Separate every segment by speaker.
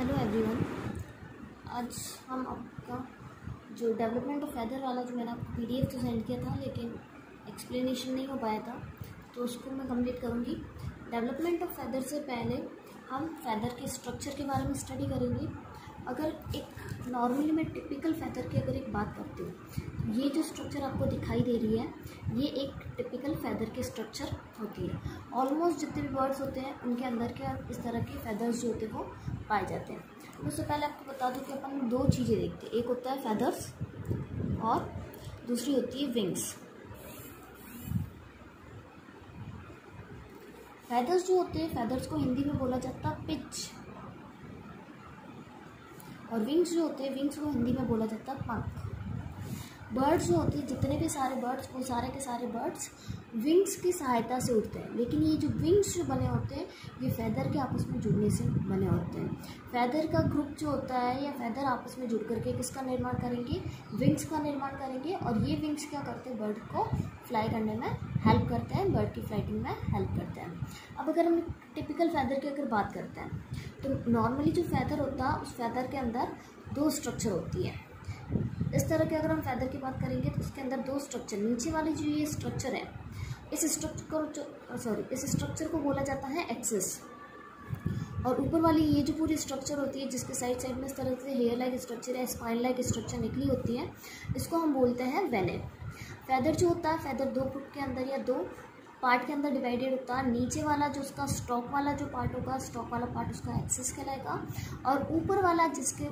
Speaker 1: Hello everyone. आज हम आपका जो डेवलपमेंट ऑफ फैदर वाला जो मैंने आपको पीडीएफ तो सेंड किया था लेकिन एक्सप्लेनेशन नहीं हो पाया था, तो उसको मैं कंप्लीट करूँगी। डेवलपमेंट ऑफ फैदर से पहले हम फैदर के स्ट्रक्चर के बारे में स्टडी करेंगे। अगर एक नॉर्मली मैं टिपिकल फैदर की अगर एक बात करती हूँ, ये जो स्ट्रक्चर आपको दिखाई दे रही है ये एक टिपिकल फैदर की स्ट्रक्चर होती है। ऑलमोस्ट जितने भी बर्ड्स होते हैं उनके अंदर के इस तरह के फैदर्स जो होते हैं वो पाए जाते हैं। तो उससे पहले आपको बता दूं कि अपन दो चीज़ें देखते हैं, एक होता है फैदर्स और दूसरी होती है विंग्स। फैदर्स जो होते हैं, फैदर्स को हिंदी में बोला जाता है पिच, और विंग्स जो होते हैं, विंग्स को हिंदी में बोला जाता है पंख। बर्ड्स जो होते हैं, जितने भी सारे बर्ड्स, वो सारे के सारे बर्ड्स विंग्स की सहायता से उड़ते हैं। लेकिन ये जो विंग्स जो बने होते हैं ये फैदर के आपस में जुड़ने से बने होते हैं। फैदर का ग्रुप जो होता है या फैदर आपस में जुड़ करके किसका निर्माण करेंगे, विंग्स का निर्माण करेंगे। और ये विंग्स क्या करते हैं, बर्ड को फ्लाई करने में हेल्प करते हैं, बर्ड की फ्लाइटिंग में हेल्प करते हैं। अब अगर हम टिपिकल फैदर की अगर बात करते हैं तो नॉर्मली जो फैदर होता है उस फैदर के अंदर दो स्ट्रक्चर होती है। इस तरह के अगर हम फैदर की बात करेंगे तो इसके अंदर दो स्ट्रक्चर, नीचे वाली जो ये स्ट्रक्चर है इस स्ट्रक्चर को बोला जाता है एक्सिस, और ऊपर वाली ये जो पूरी स्ट्रक्चर होती है जिसके साइड साइड में इस तरह से हेयर लाइक स्ट्रक्चर या स्पाइन लाइक स्ट्रक्चर निकली होती है, इसको हम बोलते हैं वेने। फैदर जो होता है, फैदर दो ग्रुप के अंदर या दो पार्ट के अंदर डिवाइडेड होता है। नीचे वाला जो उसका स्टॉक वाला जो पार्ट होगा, स्टॉक वाला पार्ट उसका एक्सिस कहलाएगा, और ऊपर वाला जिसके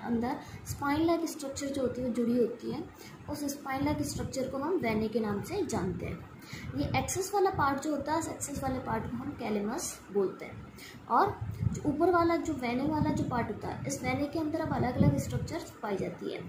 Speaker 1: अंदर स्पाइन लाइक स्ट्रक्चर जो होती है वो जुड़ी होती है, उस स्पाइन लाइक स्ट्रक्चर को हम वेने के नाम से जानते हैं। ये एक्सिस वाला पार्ट जो होता है, इस एक्सिस वाले पार्ट को हम कैलेमस बोलते हैं। और जो ऊपर वाला जो वेने वाला जो पार्ट होता है, इस वेने के अंदर अब अलग अलग स्ट्रक्चर पाई जाती है।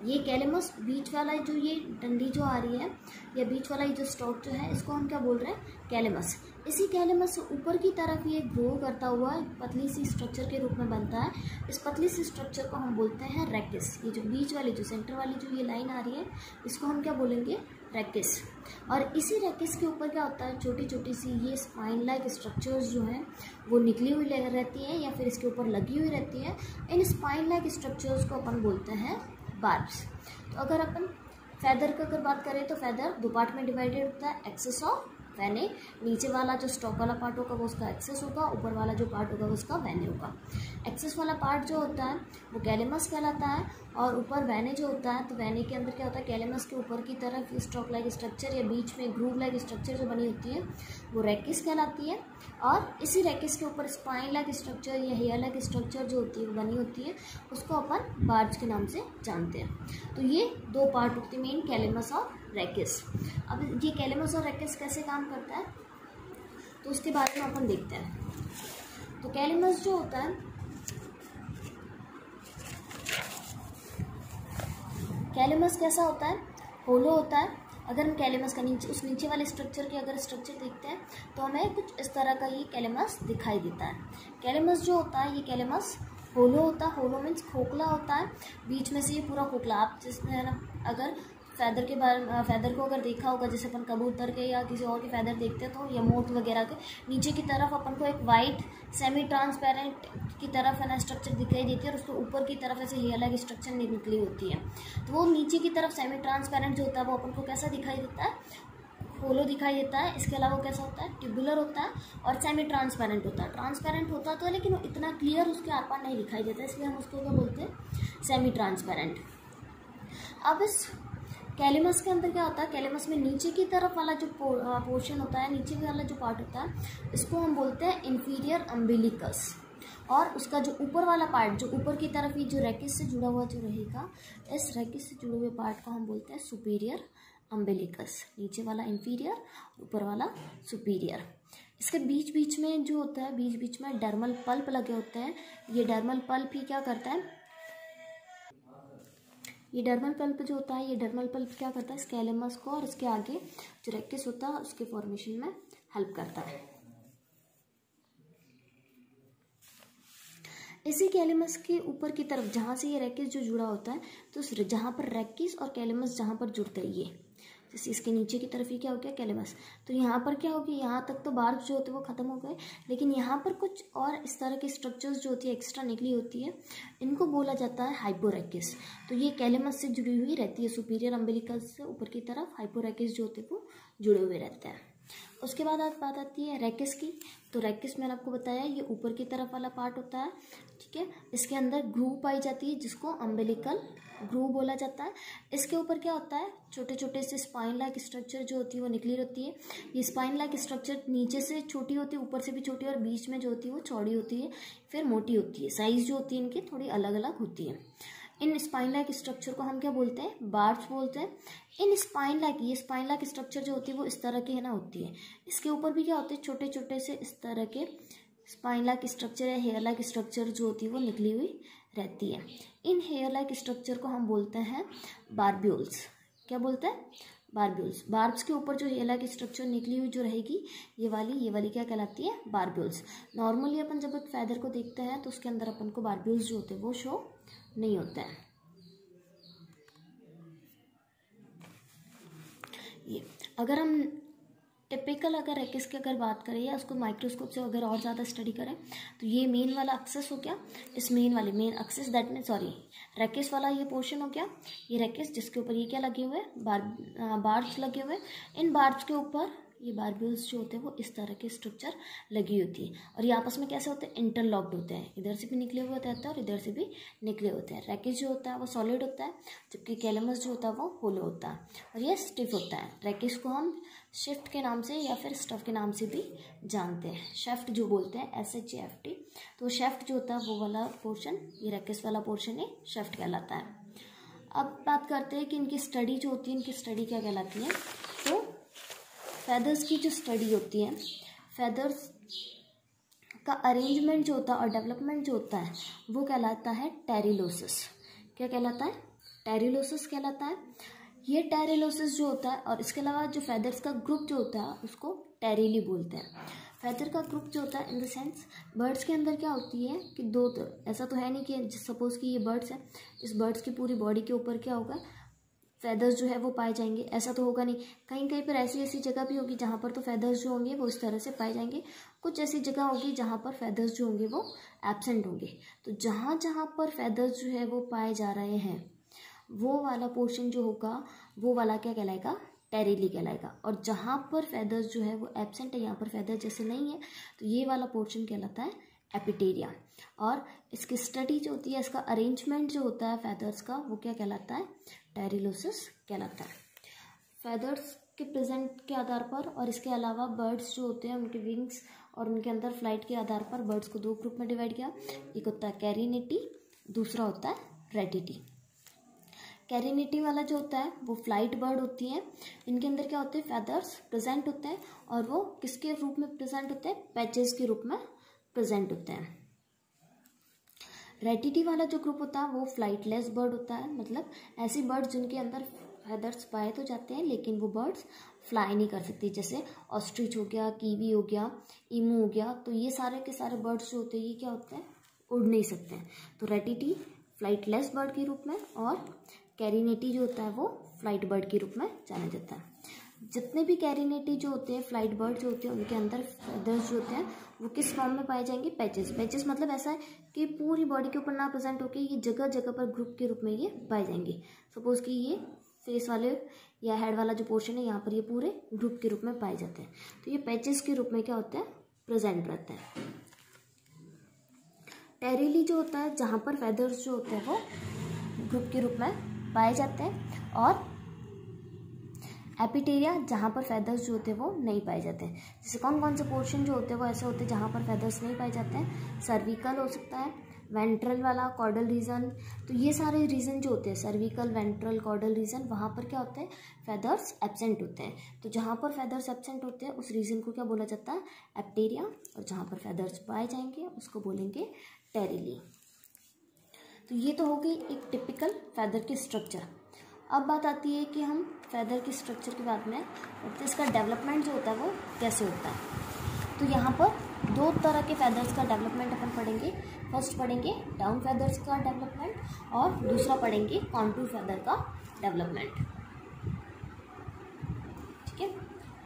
Speaker 1: ये कैलेमस, बीच वाला जो ये डंडी जो आ रही है या बीच वाला ये जो स्टॉक जो है, इसको हम क्या बोल रहे हैं, कैलेमस। इसी कैलेमस से ऊपर की तरफ ये ग्रो करता हुआ पतली सी स्ट्रक्चर के रूप में बनता है। इस पतली सी स्ट्रक्चर को हम बोलते हैं रैकिस। ये जो बीच वाली जो सेंटर वाली जो ये लाइन आ रही है इसको हम क्या बोलेंगे, रैकिस। और इसी रैकिस के ऊपर क्या होता है, छोटी छोटी सी ये स्पाइन लाइक स्ट्रक्चर्स जो हैं वो निकली हुई रहती है या फिर इसके ऊपर लगी हुई रहती है। इन स्पाइन लाइक स्ट्रक्चर्स को अपन बोलते हैं बार्ब्स। तो अगर अपन फैदर की अगर बात करें तो फैदर दो पार्ट में डिवाइडेड होता है, एक्सिस और वेने। नीचे वाला जो स्टॉक वाला पार्ट होगा वो उसका एक्सिस होगा, ऊपर वाला जो पार्ट होगा वो उसका वेने होगा। एक्सिस वाला पार्ट जो होता है वो कैलेमस कहलाता है, और ऊपर वेने जो होता है, तो वेने के अंदर क्या होता है, कैलेमस के ऊपर की तरफ स्टॉक लाइक स्ट्रक्चर या बीच में ग्रूव लाइक स्ट्रक्चर जो बनी होती है वो रैकिस कहलाती है। और इसी रैकिस के ऊपर स्पाइन लाइक स्ट्रक्चर या हेयर लाइक स्ट्रक्चर जो होती है वो बनी होती है, उसको अपन बार्ब्स के नाम से जानते हैं। तो ये दो पार्ट होते हैं मेन, कैलेमस और रैकिस। अब ये कैलेमस और रैकिस कैसे काम करता है तो उसके बारे में अपन देखते हैं। तो कैलेमस जो होता है, कैलेमस कैसा होता है, होलो होता है। अगर हम कैलेमस का उस नीचे वाले स्ट्रक्चर के अगर स्ट्रक्चर देखते हैं तो हमें कुछ इस तरह का ये कैलेमस दिखाई देता है। कैलेमस जो होता है, ये कैलेमस होलो होता है। होलो मीन्स खोखला होता है, बीच में से ये पूरा खोखला। आप जिसमें है ना, अगर फैदर के बारे फैदर को अगर देखा होगा, जैसे अपन कबूतर के या किसी और के फैदर देखते हैं तो या मोर वगैरह के नीचे की तरफ अपन को एक वाइट सेमी ट्रांसपेरेंट की तरफ है ना स्ट्रक्चर दिखाई देती है, और उसके ऊपर की तरफ ऐसे हेयर लाइक स्ट्रक्चर निकली होती है। तो वो नीचे की तरफ सेमी ट्रांसपेरेंट जो होता है वो अपन को कैसा दिखाई देता है, होलो दिखाई देता है। इसके अलावा कैसा होता है, ट्यूबुलर होता है और सेमी ट्रांसपेरेंट होता है। ट्रांसपेरेंट होता तो है लेकिन वो इतना क्लियर उसके आर पार नहीं दिखाई देता, इसलिए हम उसको क्या बोलते हैं, सेमी ट्रांसपेरेंट। अब इस कैलेमस के अंदर क्या होता है, कैलेमस में नीचे की तरफ वाला जो पोर्शन होता है, नीचे वाला जो पार्ट होता है, इसको हम बोलते हैं इंफीरियर अम्बिलिकस। और उसका जो ऊपर वाला पार्ट, जो ऊपर की तरफ ये जो रैकिस से जुड़ा हुआ जो रहेगा, इस रैकिस से जुड़े हुए पार्ट को हम बोलते हैं सुपीरियर अम्बिलिकस। नीचे वाला इंफीरियर, ऊपर वाला सुपीरियर। इसके बीच बीच में जो होता है, बीच बीच में डर्मल पल्प लगे होते हैं। ये डर्मल पल्प ही क्या करता है, ये डर्मल पल्प जो होता है, ये डर्मल पल्प क्या करता है, इस कैलेमस को और इसके आगे जो रैकिस होता है उसके फॉर्मेशन में हेल्प करता है। इसी कैलेमस के ऊपर की तरफ जहाँ से ये रैकिस जो जुड़ा होता है, तो जहाँ पर रैकिस और कैलेमस जहाँ पर जुड़ते हैं, ये जैसे इसके नीचे की तरफ ये क्या हो गया, कैलेमस। तो यहाँ पर क्या होगी, यहाँ तक तो बार्ब्स जो होते हैं वो ख़त्म हो गए, लेकिन यहाँ पर कुछ और इस तरह की स्ट्रक्चर्स जो होती है एक्स्ट्रा निकली होती है, इनको बोला जाता है हाइपोरैकिस। तो ये कैलेमस से जुड़ी हुई रहती है, सुपीरियर अम्बिलिकस से ऊपर की तरफ हाइपोरैकिस जो होते हैं वो जुड़े हुए रहते हैं। उसके बाद बात आती है रैकिस की। तो रैकिस मैंने आपको बताया ये ऊपर की तरफ वाला पार्ट होता है, ठीक है। इसके अंदर ग्रूव पाई जाती है जिसको अम्बिलिकल ग्रूव बोला जाता है। इसके ऊपर क्या होता है, छोटे छोटे से स्पाइन लाइक स्ट्रक्चर जो होती है वो निकली रहती है। ये स्पाइन लाइक स्ट्रक्चर नीचे से छोटी होती है, ऊपर से भी छोटी, और बीच में जो होती है वो चौड़ी होती है, फिर मोटी होती है। साइज जो होती है इनकी थोड़ी अलग अलग होती है। इन स्पाइन लाइक स्ट्रक्चर को हम क्या बोलते हैं, बार्ब्स बोलते हैं। इन स्पाइन लाइक, ये स्पाइन लाइक स्ट्रक्चर जो होती है वो इस तरह की है ना होती है। इसके ऊपर भी क्या होते हैं, छोटे छोटे से इस तरह के स्पाइन लाइक स्ट्रक्चर या हेयर लाइक स्ट्रक्चर जो होती है वो निकली हुई रहती है। इन हेयर लाइक स्ट्रक्चर को हम बोलते हैं बार्ब्यूल्स। क्या बोलते हैं, बार्ब्यूल्स। बार्ब्स के ऊपर जो हेयर लाइक स्ट्रक्चर निकली हुई जो रहेगी, ये वाली क्या कहलाती है, बार्ब्यूल्स। नॉर्मली अपन जब एक फैदर को देखते हैं तो उसके अंदर अपन को बार्ब्यूल्स जो होते हैं वो शो नहीं होता है। ये अगर हम टिपिकल अगर रैकिस की अगर बात करें या उसको माइक्रोस्कोप से अगर और ज़्यादा स्टडी करें, तो ये मेन वाला एक्सेस हो गया। इस मेन एक्सेस दैट मीन रैकिस वाला ये पोर्शन हो गया, ये रैकिस जिसके ऊपर ये क्या लगे हुए हैं, बार्ब्स लगे हुए। इन बार्ब्स के ऊपर ये बार्ब्यूल्स जो होते हैं वो इस तरह के स्ट्रक्चर लगी होती है, और ये आपस में कैसे होते हैं, इंटरलॉक्ड होते हैं। इधर से भी निकले हुए होते हैं और इधर से भी निकले होते हैं। रैकिस जो होता है वो सॉलिड होता है, जबकि कैलेमस जो होता है वो होलो होता है, और ये स्टिफ होता है। रैकिस को हम शिफ्ट के नाम से या फिर स्टफ के नाम से भी जानते हैं, शेफ्ट जो बोलते हैं, SHAFT। तो शेफ्ट जो होता है वो वाला पोर्शन, ये रैकिस वाला पोर्शन है, शेफ्ट कहलाता है। अब बात करते हैं कि इनकी स्टडी जो होती है, इनकी स्टडी क्या कहलाती है। तो फैदर्स की जो स्टडी होती है, फैदर्स का अरेंजमेंट जो होता है और डेवलपमेंट जो होता है वो कहलाता है टेरिलोसिस। क्या कहलाता है, टेरिलोसिस कहलाता है। ये टेरिलोसिस जो होता है, और इसके अलावा जो फैदर्स का ग्रुप जो होता है उसको टेरिली बोलते हैं। फैदर का ग्रुप जो होता है इन द सेंस, बर्ड्स के अंदर क्या होती है कि दो, ऐसा तो है नहीं कि सपोज कि ये बर्ड्स है, इस बर्ड्स की पूरी बॉडी के ऊपर क्या होगा, फैदर्स जो है वो पाए जाएंगे, ऐसा तो होगा नहीं। कहीं कहीं पर ऐसी जगह भी होगी जहाँ पर तो फैदर्स जो होंगे वो इस तरह से पाए जाएंगे। कुछ ऐसी जगह होगी जहाँ पर फैदर्स जो होंगे वो एब्सेंट होंगे। तो जहाँ जहाँ पर फैदर्स जो है वो पाए जा रहे हैं, वो वाला पोर्शन जो होगा वो वाला क्या कहलाएगा, टेरिली कहलाएगा। और जहाँ पर फैदर्स जो है वो एब्सेंट है, यहाँ पर फैदर जैसे नहीं है, तो ये वाला पोर्शन कहलाता है एपिटेरिया। और इसकी स्टडी जो होती है, इसका अरेंजमेंट जो होता है फैदर्स का, वो क्या कहलाता है, टेरिलोसिस कहलाता है। फैदर्स के प्रेजेंट के आधार पर और इसके अलावा बर्ड्स जो होते हैं उनके विंग्स और उनके अंदर फ्लाइट के आधार पर बर्ड्स को दो ग्रुप में डिवाइड किया। एक होता है कैरिनेटी, दूसरा होता है रेडिटी। कैरिनेटी वाला जो होता है वो फ्लाइट बर्ड होती है। इनके अंदर क्या होते हैं, फैदर्स प्रेजेंट होते हैं, और वो किसके रूप में प्रेजेंट होते हैं, पैचेस के रूप में प्रेजेंट होते हैं। रेडिटी वाला जो ग्रुप होता है वो फ्लाइटलेस बर्ड होता है, मतलब ऐसी बर्ड जिनके अंदर फैदर्स पाए तो जाते हैं लेकिन वो बर्ड्स फ्लाई नहीं कर सकती, जैसे ऑस्ट्रिच हो गया, कीवी हो गया, ईमू हो गया। तो ये सारे के सारे बर्ड्स जो होते हैं ये क्या होते हैं, उड़ नहीं सकते हैं। तो रेडिटी फ्लाइटलेस बर्ड के रूप में और कैरिनेटी जो होता है वो फ्लाइट बर्ड के रूप में जाना जाता है। जितने भी कैरिनेटी जो होते हैं, फ्लाइट बर्ड जो होते हैं, उनके अंदर फैदर्स जो होते हैं वो किस फॉर्म में पाए जाएंगे, पैचेस। पैचेस मतलब ऐसा है कि पूरी बॉडी के ऊपर ना प्रेजेंट होकर ये जगह जगह पर ग्रुप के रूप में ये पाए जाएंगे। सपोज कि ये फेस वाले या हेड वाला जो पोर्शन है, यहाँ पर ये पूरे ग्रुप के रूप में पाए जाते हैं। तो ये पैचेस के रूप में क्या होते हैं, प्रेजेंट रहते हैं। टेरिली जो होता है, जहाँ पर फैदर्स जो होते हैं वो ग्रुप के रूप में पाए जाते हैं, और एपिटेरिया जहाँ पर फैदर्स जो होते हैं वो नहीं पाए जाते हैं। जैसे कौन कौन से पोर्शन जो होते हैं वो ऐसे होते हैं जहाँ पर फैदर्स नहीं पाए जाते हैं, सर्विकल हो सकता है, वेंट्रल वाला, कॉर्डल रीजन। तो ये सारे रीजन जो होते हैं, सर्विकल, वेंट्रल, कॉर्डल रीजन, वहाँ पर क्या होते हैं, फैदर्स एब्सेंट होते हैं। तो जहाँ पर फैदर्स एब्सेंट होते हैं उस रीजन को क्या बोला जाता है, एपिटेरिया, और जहाँ पर फैदर्स पाए जाएंगे उसको बोलेंगे टेरिली। तो ये तो हो गई एक टिपिकल फैदर की स्ट्रक्चर। अब बात आती है कि हम फैदर की स्ट्रक्चर के बाद में तो इसका डेवलपमेंट जो होता है वो कैसे होता है। तो यहाँ पर दो तरह के फैदर्स का डेवलपमेंट अपन पढ़ेंगे। फर्स्ट पढ़ेंगे डाउन फैदर्स का डेवलपमेंट और दूसरा पढ़ेंगे कॉन्टूर फैदर का डेवलपमेंट।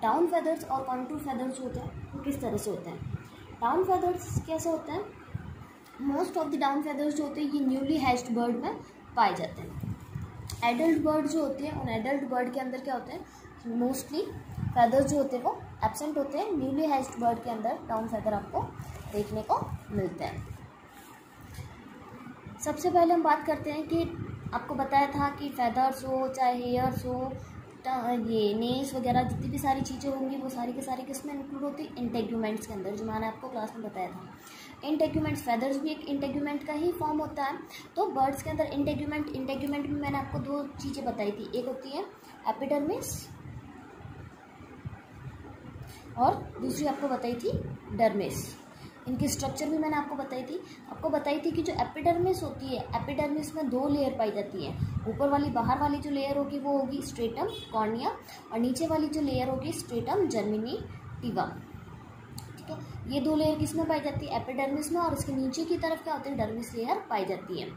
Speaker 1: डाउन फेदर्स और कॉन्टूर फेदर्स जो होते हैं वो किस तरह से होते हैं? डाउन फेदर्स कैसे होते हैं? Most of the down feathers जो होते हैं ये न्यूली हैच्ड बर्ड में पाए जाते हैं। एडल्ट बर्ड जो होते हैं उन एडल्ट बर्ड के अंदर क्या होते हैं? मोस्टली फेदर्स जो होते हैं वो एब्सेंट होते हैं। न्यूली हैच्ड बर्ड के अंदर डाउन फेदर आपको देखने को मिलते हैं। सबसे पहले हम बात करते हैं कि आपको बताया था कि फेदर्स हो चाहे हेयर्स हो, ये नेल्स वगैरह जितनी भी सारी चीज़ें होंगी वो सारी के सारी किस में इंक्लूड होती है? इंटेग्यूमेंट्स के अंदर, जो मैंने आपको क्लास में बताया था। इंटेग्यूमेंट्स, फेदर्स भी एक इंटेग्यूमेंट का ही फॉर्म होता है। तो बर्ड्स के अंदर इंटेग्यूमेंट में मैंने आपको दो चीज़ें बताई थी, एक होती है एपिडर्मिस और दूसरी आपको बताई थी डर्मिस। इनकी स्ट्रक्चर भी मैंने आपको बताई थी कि जो एपिडर्मिस होती है, एपिडर्मिस में दो लेयर पाई जाती है। ऊपर वाली बाहर वाली जो लेयर होगी वो होगी स्ट्रेटम कॉर्निया और नीचे वाली जो लेयर होगी स्ट्रेटम जर्मिनेटिवा। ठीक है, ये दो लेयर किस में पाई जाती है? एपिडर्मिस में, और उसके नीचे की तरफ क्या होती है? डर्मिस लेयर पाई जाती है।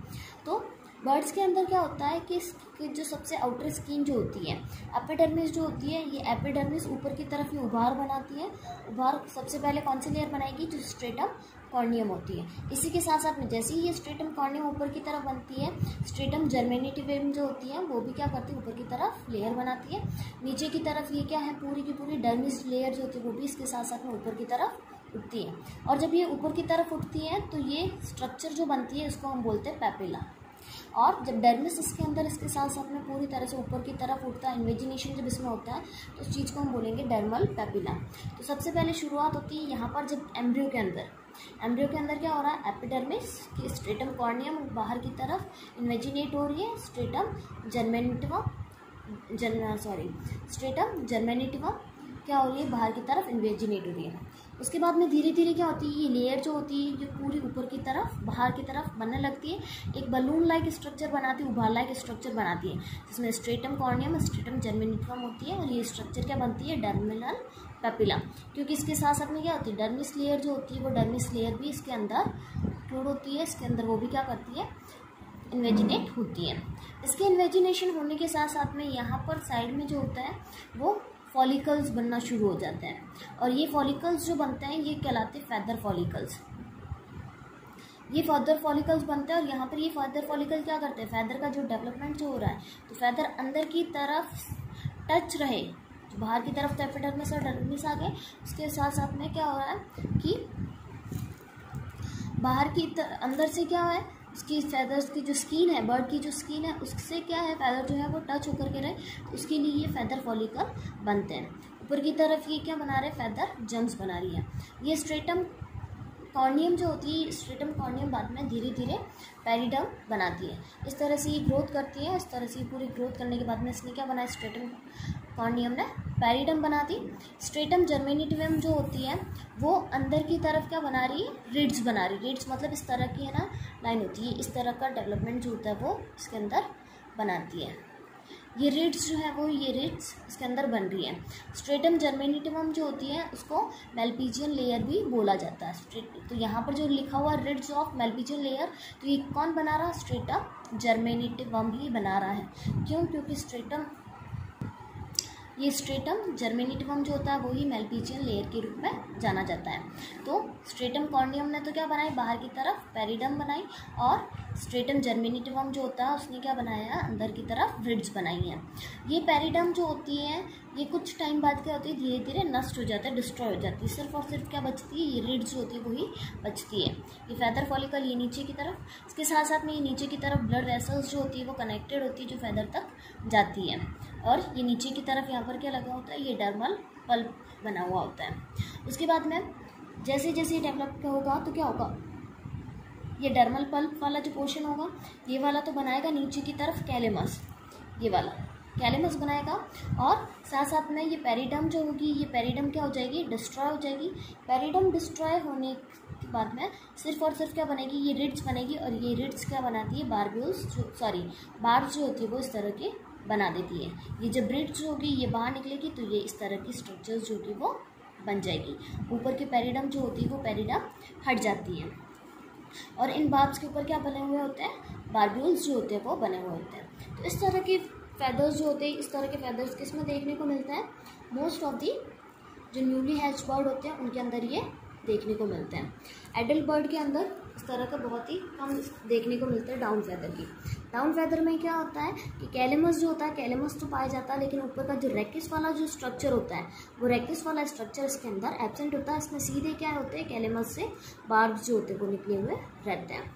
Speaker 1: तो बर्ड्स के अंदर क्या होता है कि जो सबसे आउटर स्किन जो होती है, एपिडर्मिस जो होती है, ये एपिडर्मिस ऊपर की तरफ ये उभार बनाती है। उभार सबसे पहले कौन सी लेयर बनाएगी? जो स्ट्रेटम कॉर्नियम होती है। इसी के साथ साथ में जैसे ही ये स्ट्रेटम कॉर्नियम ऊपर की तरफ बनती है, स्ट्रेटम जर्मेनेटिवम जो होती है वो भी क्या करती है? ऊपर की तरफ लेयर बनाती है। नीचे की तरफ ये क्या है? पूरी की पूरी डर्मिस लेयर जो होती है वो भी इसके साथ साथ में ऊपर की तरफ उठती है। और जब ये ऊपर की तरफ उठती है तो ये स्ट्रक्चर जो बनती है इसको हम बोलते हैं पैपिला। और जब डर्मिस इसके अंदर इसके साथ साथ में पूरी तरह से ऊपर की तरफ उठता है, इन्वेजिनेशन जब इसमें होता है तो उस चीज़ को हम बोलेंगे डर्मल पैपिला। तो सबसे पहले शुरुआत होती है यहाँ पर जब एम्ब्रियो के अंदर क्या हो रहा है? एपिडर्मिस की स्ट्रेटम कॉर्नियम बाहर की तरफ इन्वेजिनेट हो रही है, स्ट्रेटम जर्मेनेटिवा क्या हो रही है? बाहर की तरफ इन्वेजिनेट हो रही है। उसके बाद में धीरे धीरे क्या होती है? ये लेयर जो होती है जो पूरी ऊपर की तरफ बाहर की तरफ बनने लगती है, एक बलून लाइक स्ट्रक्चर बनाती है, उभार लाइक स्ट्रक्चर बनाती है, जिसमें स्ट्रेटम कॉर्नियम स्ट्रेटम जर्मेनेटिवम होती है। और ये स्ट्रक्चर क्या बनती है? डर्मिनल पैपिला। क्योंकि इसके साथ साथ में क्या होती है? डर्मिस लेयर जो होती है वो डर्मिस लेयर भी इसके अंदर इंक्लूड होती है। इसके अंदर वो भी क्या करती है? इन्वेजिनेट होती है। इसके इन्वेजिनेशन होने के साथ साथ में यहाँ पर साइड में जो होता है वो फॉलिकल्स बनना शुरू हो जाते हैं। और ये फॉलिकल्स जो बनते हैं ये कहलाते हैं फैदर फॉलिकल्स। ये फैदर फॉलिकल्स बनते हैं और यहाँ पर ये फैदर फॉलिकल क्या करते हैं? फैदर का जो डेवलपमेंट जो हो रहा है तो फैदर अंदर की तरफ टच रहे, जो बाहर की तरफ तो एपिडर्मिस और डर्मिस आ गए, उसके साथ साथ में क्या हो रहा है कि बाहर की अंदर से क्या है? उसकी फैदर्स की जो स्किन है, बर्ड की जो स्किन है उससे क्या है? फैदर जो है वो टच होकर के रहे, उसके लिए ये फैदर फॉलिकल बनते हैं। ऊपर की तरफ ये क्या बना रहे? फैदर जम्स बना रही है। ये स्ट्रेटम कॉर्नियम जो होती है, स्ट्रेटम कॉर्नियम बाद में धीरे धीरे पैरिडम बनाती है। इस तरह से ये ग्रोथ करती है। इस तरह से पूरी ग्रोथ करने के बाद में इसने क्या बनाया? स्ट्रेटम कॉर्नियम ने पैरिडम बना दी। स्ट्रेटम जर्मेनेटिवम जो होती है वो अंदर की तरफ क्या बना रही है? रिड्स बना रही है। रिड्स मतलब इस तरह की है ना लाइन होती है, इस तरह का डेवलपमेंट जो होता है वो इसके अंदर बनाती है। ये रिड्स जो है वो ये रिड्स इसके अंदर बन रही है। स्ट्रेटम जर्मेनेटिवम जो होती है उसको मेल्पिजियन लेयर भी बोला जाता है। तो यहाँ पर जो लिखा हुआ रिड्स ऑफ मेल्पिजियन लेयर, तो ये कौन बना रहा? स्ट्रेटम जर्मेनेटिवम ही बना रहा है। क्यों? क्योंकि ये स्ट्रेटम जर्मेनेटिवम जो होता है वही मेल्पिजियन लेयर के रूप में जाना जाता है। तो स्ट्रेटम कॉर्नियम ने तो क्या बनाई? बाहर की तरफ पैरिडम बनाई, और स्ट्रेटम जर्मेनेटिवम जो होता है उसने क्या बनाया? अंदर की तरफ रिड्स बनाई हैं। ये पैरिडम जो होती है ये कुछ टाइम बाद क्या होती है? धीरे धीरे नष्ट हो जाता है, डिस्ट्रॉय हो जाती है। सिर्फ और सिर्फ क्या बचती है? ये रिड्स जो होती है वही बचती है। ये फैदर फॉलिकल ये नीचे की तरफ, इसके साथ साथ में ये नीचे की तरफ ब्लड वेसल्स जो होती है वो कनेक्टेड होती है जो फैदर तक जाती है। और ये नीचे की तरफ यहाँ पर क्या लगा होता है? ये डर्मल पल्प बना हुआ होता है। उसके बाद में जैसे जैसे डेवलप होगा तो क्या होगा? ये डर्मल पल्प वाला जो पोर्शन होगा ये वाला तो बनाएगा नीचे की तरफ कैलेमस, ये वाला कैलेमस बनाएगा। और साथ साथ में ये पैरिडम जो होगी, ये पैरिडम क्या हो जाएगी? डिस्ट्रॉय हो जाएगी। पैरिडम डिस्ट्रॉय होने के बाद में सिर्फ और सिर्फ क्या बनेगी? ये रिड्स बनेगी। और ये रिड्स क्या बनाती है? बार्ब्यूल्स बार्ब्स जो होती है वो इस तरह के बना देती है। ये जब रिड्स होगी ये बाहर निकलेगी तो ये इस तरह की स्ट्रक्चर्स जो कि वो बन जाएगी। ऊपर के पैरिडम जो होती है वो पैरिडम हट जाती है। और इन बार्ब्स के ऊपर क्या बने हुए होते हैं? बार्ब्यूल्स जो होते हैं वो बने हुए होते हैं। तो इस तरह के फेदर्स जो होते हैं, इस तरह के फेदर्स किस में देखने को मिलते हैं? मोस्ट ऑफ दी जो न्यूली हैच बर्ड होते हैं उनके अंदर ये देखने को मिलते हैं। एडल्ट बर्ड के अंदर इस तरह का बहुत ही कम देखने को मिलता है डाउन फैदर की। डाउन फैदर में क्या होता है कि कैलेमस जो होता है, कैलेमस तो पाया जाता है, लेकिन ऊपर का जो रेकिस वाला जो स्ट्रक्चर होता है वो रेकिस वाला स्ट्रक्चर इसके अंदर एब्सेंट होता है। इसमें सीधे क्या होते हैं, कैलेमस से बार्ब्स जो होते हैं वो निकले हुए रहते हैं।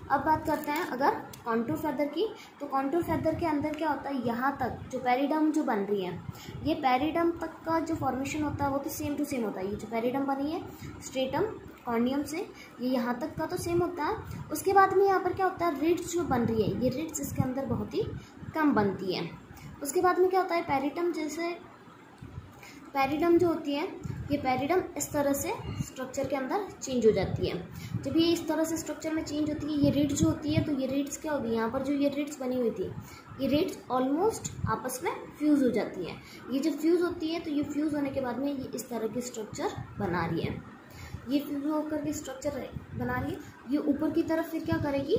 Speaker 1: अब बात करते हैं अगर कॉन्टूर फैदर की, तो कॉन्टूर फैदर के अंदर क्या होता है, यहाँ तक जो पेरिडम जो बन रही है, ये पेरिडम तक का जो फॉर्मेशन होता है वो तो सेम टू सेम होता है। ये जो पेरिडम बनी है स्ट्रेटम कॉर्नियम से, ये यहाँ तक का तो सेम होता है। उसके बाद में यहाँ पर क्या होता है, रिड्स जो बन रही है, ये रिड्स इसके अंदर बहुत ही कम बनती है। उसके बाद में क्या होता है, पेरिडम जैसे पेरिडम जो होती है, ये पेरिडम इस तरह से स्ट्रक्चर के अंदर चेंज हो जाती है। जब ये इस तरह से स्ट्रक्चर में चेंज होती है, ये रिड्स जो होती है, तो ये रिड्स क्या होगी, यहाँ पर जो ये रिड्स बनी हुई थी, ये रिड्स ऑलमोस्ट आपस में फ्यूज़ हो जाती है। ये जब फ्यूज़ होती है तो ये फ्यूज़ होने के बाद में ये इस तरह की स्ट्रक्चर बना रही है। ये फ्यूज़ होकर के स्ट्रक्चर बना रही है। ये ऊपर की तरफ फिर क्या करेगी,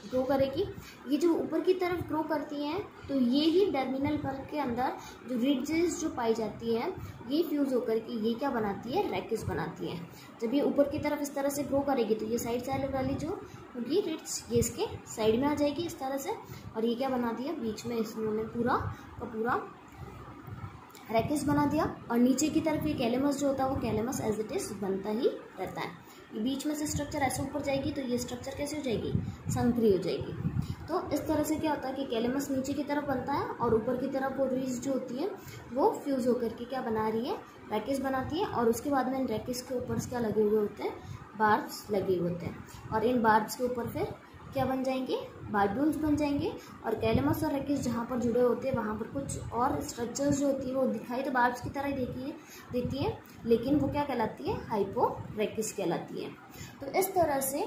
Speaker 1: ग्रो करेगी। ये जो ऊपर की तरफ ग्रो करती हैं तो ये ही टर्मिनल पर के अंदर जो रिड्जेस जो पाई जाती है, ये फ्यूज़ होकर के ये क्या बनाती है, रैकिस बनाती है। जब ये ऊपर की तरफ इस तरह से ग्रो करेगी तो ये साइड साइड वाली जो होगी रिड्स, ये इसके साइड में आ जाएगी इस तरह से, और ये क्या बना दिया, बीच में इसने पूरा का पूरा रैकिस बना दिया। और नीचे की तरफ ये कैलेमस जो होता है वो कैलेमस एज इट इज़ बनता ही रहता है। ये बीच में से स्ट्रक्चर ऐसे ऊपर जाएगी तो ये स्ट्रक्चर कैसे हो जाएगी, संकरी हो जाएगी। तो इस तरह से क्या होता है कि कैलेमस नीचे की तरफ बनता है और ऊपर की तरफ वो रीज जो होती है वो फ्यूज़ होकर के क्या बना रही है, रैकिस बनाती है। और उसके बाद में इन रैकिस के ऊपर क्या लगे हुए होते हैं, बार्ब्स लगे हुए होते हैं। और इन बार्ब्स के ऊपर फिर क्या बन जाएंगे, बार्ब्यूल्स बन जाएंगे। और कैलेमस और रैकिस जहाँ पर जुड़े होते हैं वहाँ पर कुछ और स्ट्रक्चर्स जो होती है वो दिखाई तो बार्ब्स की तरह ही देती है, लेकिन वो क्या कहलाती है, हाइपोरैकिस कहलाती है। तो इस तरह से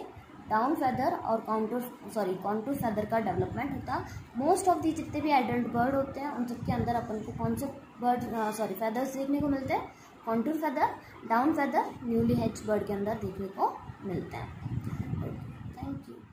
Speaker 1: डाउन फैदर और कॉन्टूर फैदर का डेवलपमेंट होता है। मोस्ट ऑफ दी जितने भी एडल्ट बर्ड होते हैं उन सबके अंदर अपन को कौन से फैदर्स देखने को मिलते हैं, contour feather, down feather, newly hatch bird के अंदर देखने को मिलते हैं। Thank you.